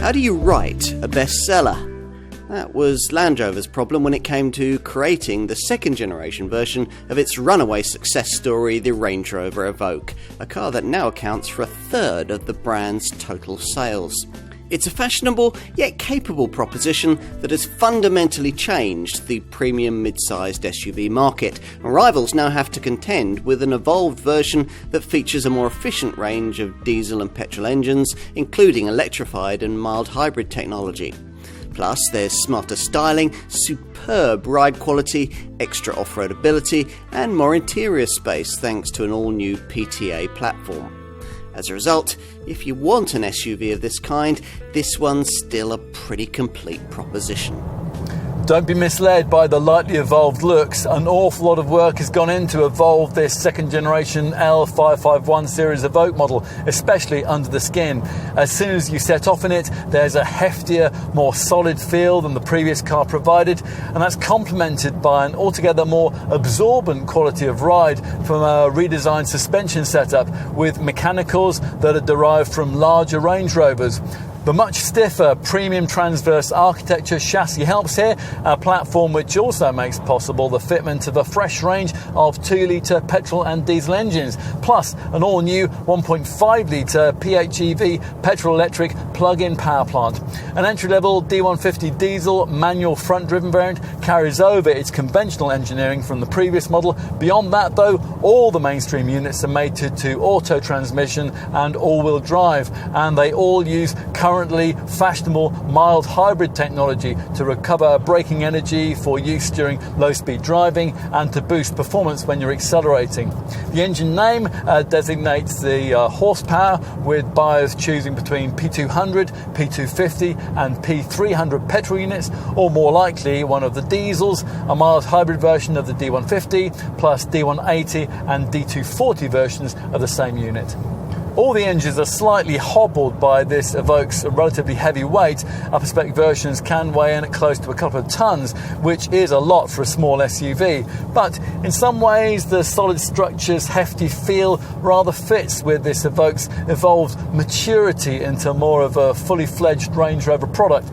How do you write a bestseller? That was Land Rover's problem when it came to creating the second generation version of its runaway success story, the Range Rover Evoque, a car that now accounts for a third of the brand's total sales. It's a fashionable yet capable proposition that has fundamentally changed the premium mid-sized SUV market. Rivals now have to contend with an evolved version that features a more efficient range of diesel and petrol engines, including electrified and mild hybrid technology. Plus, there's smarter styling, superb ride quality, extra off-road ability, and more interior space thanks to an all-new PTA platform. As a result, if you want an SUV of this kind, this one's still a pretty complete proposition. Don't be misled by the lightly evolved looks. An awful lot of work has gone in to evolve this second generation L551 series Evoque model, especially under the skin. As soon as you set off in it, there's a heftier, more solid feel than the previous car provided, and that's complemented by an altogether more absorbent quality of ride from a redesigned suspension setup with mechanicals that are derived from larger Range Rovers. The much stiffer premium transverse architecture chassis helps here, a platform which also makes possible the fitment of a fresh range of 2-litre petrol and diesel engines, plus an all-new 1.5-litre PHEV petrol-electric plug-in power plant. An entry-level D150 diesel manual front-driven variant carries over its conventional engineering from the previous model. Beyond that, though, all the mainstream units are mated to auto transmission and all-wheel drive, and they all use currently fashionable mild hybrid technology to recover braking energy for use during low-speed driving and to boost performance when you're accelerating. The engine name designates the horsepower, with buyers choosing between P200, P250 and P300 petrol units, or more likely one of the diesels, a mild hybrid version of the D150 plus D180 and D240 versions of the same unit. All the engines are slightly hobbled by this Evoque's relatively heavy weight. Upper spec versions can weigh in at close to a couple of tons, which is a lot for a small SUV. But in some ways, the solid structure's hefty feel rather fits with this Evoque's evolved maturity into more of a fully fledged Range Rover product.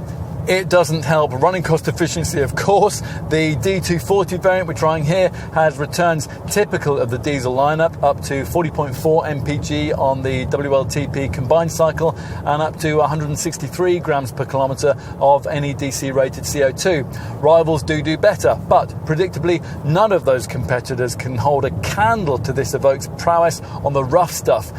It doesn't help running cost efficiency, of course. The D240 variant we're trying here has returns typical of the diesel lineup, up to 40.4 mpg on the WLTP combined cycle and up to 163 grams per kilometre of NEDC rated CO2. Rivals do better, but predictably none of those competitors can hold a candle to this Evoque's prowess on the rough stuff.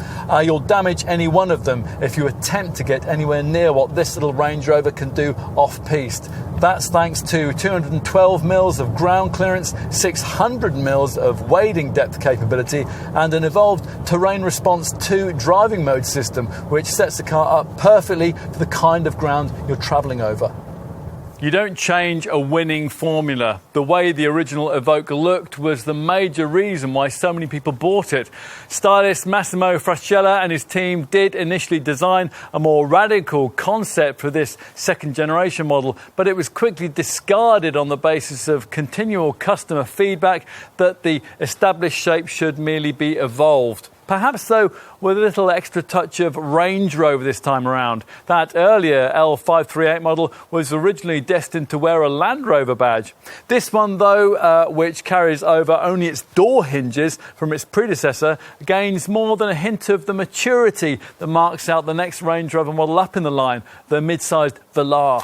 You'll damage any one of them if you attempt to get anywhere near what this little Range Rover can do off-piste. That's thanks to 212 mils of ground clearance, 600 mils of wading depth capability, and an evolved terrain response 2 driving mode system, which sets the car up perfectly for the kind of ground you're travelling over. You don't change a winning formula. The way the original Evoque looked was the major reason why so many people bought it. Stylist Massimo Frascella and his team did initially design a more radical concept for this second generation model, but it was quickly discarded on the basis of continual customer feedback that the established shape should merely be evolved. Perhaps, though, with a little extra touch of Range Rover this time around. That earlier L538 model was originally destined to wear a Land Rover badge. This one, though, which carries over only its door hinges from its predecessor, gains more than a hint of the maturity that marks out the next Range Rover model up in the line, the mid-sized Velar.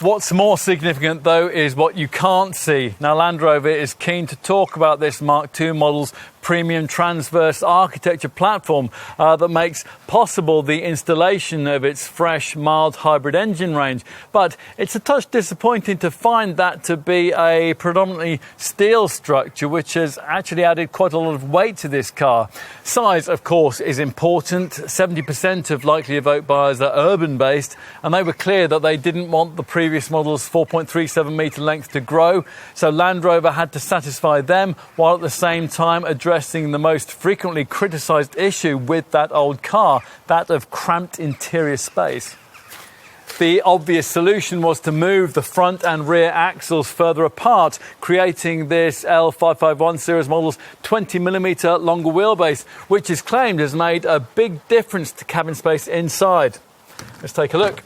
What's more significant, though, is what you can't see. Now, Land Rover is keen to talk about this Mark II model's premium transverse architecture platform that makes possible the installation of its fresh, mild hybrid engine range. But it's a touch disappointing to find that to be a predominantly steel structure, which has actually added quite a lot of weight to this car. Size, of course, is important. 70% of likely Evoque buyers are urban-based, and they were clear that they didn't want the previous model's 4.37 metre length to grow, so Land Rover had to satisfy them while at the same time addressing the most frequently criticised issue with that old car, that of cramped interior space. The obvious solution was to move the front and rear axles further apart, creating this L551 series model's 20mm longer wheelbase, which is claimed has made a big difference to cabin space inside. Let's take a look.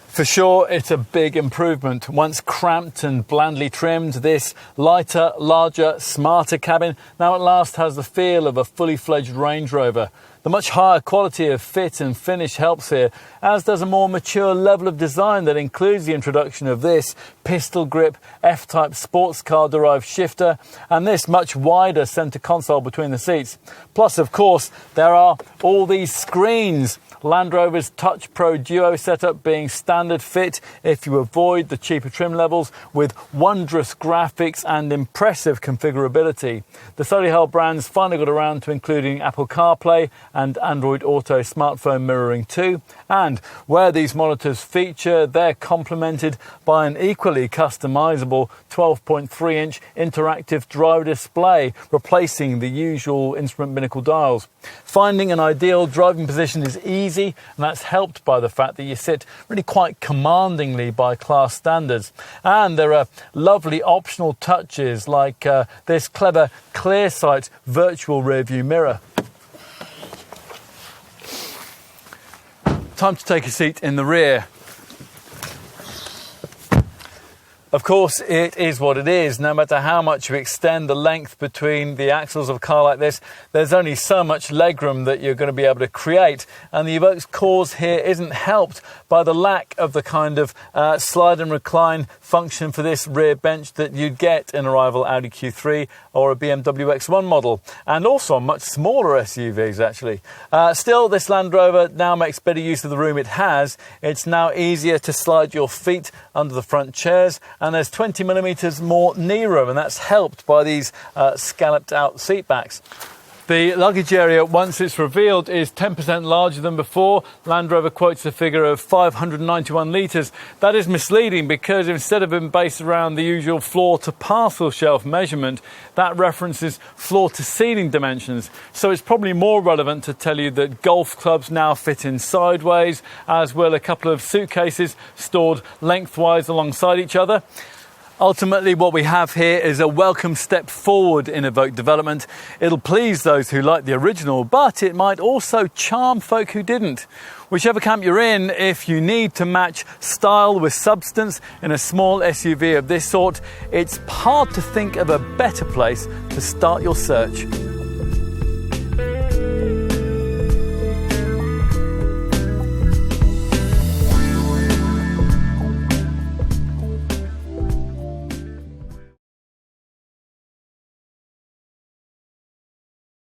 For sure, it's a big improvement. Once cramped and blandly trimmed, this lighter, larger, smarter cabin now at last has the feel of a fully fledged Range Rover. The much higher quality of fit and finish helps here, as does a more mature level of design that includes the introduction of this pistol grip F-type sports car derived shifter and this much wider centre console between the seats. Plus, of course, there are all these screens. Land Rover's Touch Pro Duo setup being standard fit if you avoid the cheaper trim levels, with wondrous graphics and impressive configurability. The Solihull brands finally got around to including Apple CarPlay and Android Auto smartphone mirroring too, and where these monitors feature, they're complemented by an equally customisable 12.3-inch interactive driver display, replacing the usual instrument binnacle dials. Finding an ideal driving position is easy, and that's helped by the fact that you sit really quite commandingly by class standards. And there are lovely optional touches like this clever ClearSight virtual rearview mirror. Time to take a seat in the rear. Of course, it is what it is. No matter how much you extend the length between the axles of a car like this, there's only so much legroom that you're going to be able to create. And the Evoque's cause here isn't helped by the lack of the kind of slide and recline function for this rear bench that you'd get in a rival Audi Q3 or a BMW X1 model, and also on much smaller SUVs actually. Still, this Land Rover now makes better use of the room it has. It's now easier to slide your feet under the front chairs, and there's 20 millimetres more knee room, and that's helped by these scalloped out seat backs. The luggage area, once it's revealed, is 10% larger than before. Land Rover quotes a figure of 591 litres. That is misleading because instead of being based around the usual floor to parcel shelf measurement, that references floor to ceiling dimensions. So it's probably more relevant to tell you that golf clubs now fit in sideways, as will a couple of suitcases stored lengthwise alongside each other. Ultimately, what we have here is a welcome step forward in Evoque development. It'll please those who like the original, but it might also charm folk who didn't. Whichever camp you're in, if you need to match style with substance in a small SUV of this sort, it's hard to think of a better place to start your search.